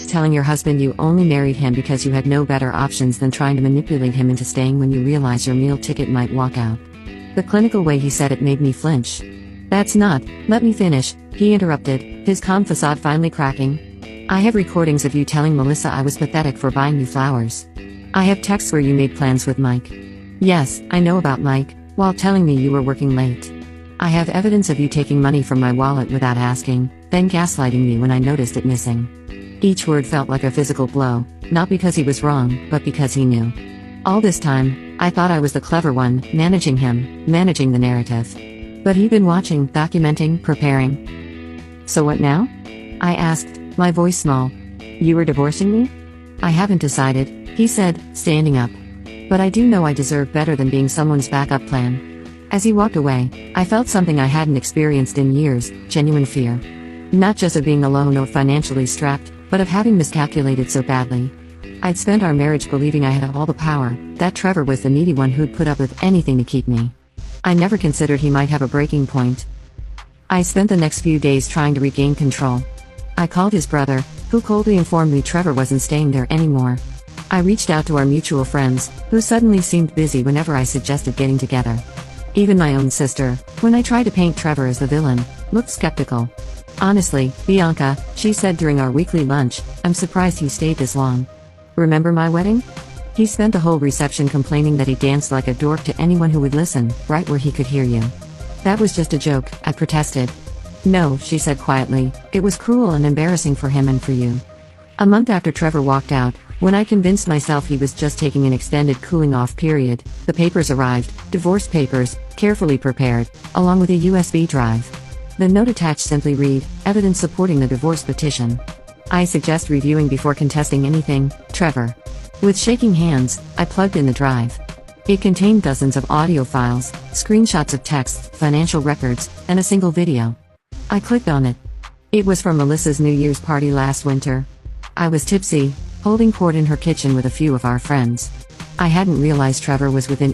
telling your husband you only married him because you had no better options than trying to manipulate him into staying when you realize your meal ticket might walk out. The clinical way he said it made me flinch. That's not, let me finish, he interrupted, his calm facade finally cracking. I have recordings of you telling Melissa I was pathetic for buying you flowers. I have texts where you made plans with Mike. Yes, I know about Mike, while telling me you were working late. I have evidence of you taking money from my wallet without asking, then gaslighting me when I noticed it missing. Each word felt like a physical blow, not because he was wrong, but because he knew. All this time, I thought I was the clever one, managing him, managing the narrative. But he'd been watching, documenting, preparing. So what now? I asked, my voice small. You were divorcing me? I haven't decided, he said, standing up. But I do know I deserve better than being someone's backup plan. As he walked away, I felt something I hadn't experienced in years, genuine fear. Not just of being alone or financially strapped, but of having miscalculated so badly. I'd spent our marriage believing I had all the power, that Trevor was the needy one who'd put up with anything to keep me. I never considered he might have a breaking point. I spent the next few days trying to regain control. I called his brother, who coldly informed me Trevor wasn't staying there anymore. I reached out to our mutual friends, who suddenly seemed busy whenever I suggested getting together. Even my own sister, when I tried to paint Trevor as the villain, looked skeptical. Honestly, Bianca, she said during our weekly lunch, I'm surprised he stayed this long. Remember my wedding? He spent the whole reception complaining that he danced like a dork to anyone who would listen, right where he could hear you. That was just a joke, I protested. No, she said quietly, it was cruel and embarrassing for him and for you. A month after Trevor walked out, when I convinced myself he was just taking an extended cooling-off period, the papers arrived, divorce papers, carefully prepared, along with a USB drive. The note attached simply read, evidence supporting the divorce petition. I suggest reviewing before contesting anything, Trevor. With shaking hands, I plugged in the drive. It contained dozens of audio files, screenshots of texts, financial records, and a single video. I clicked on it. It was from Melissa's New Year's party last winter. I was tipsy, holding court in her kitchen with a few of our friends. I hadn't realized Trevor was within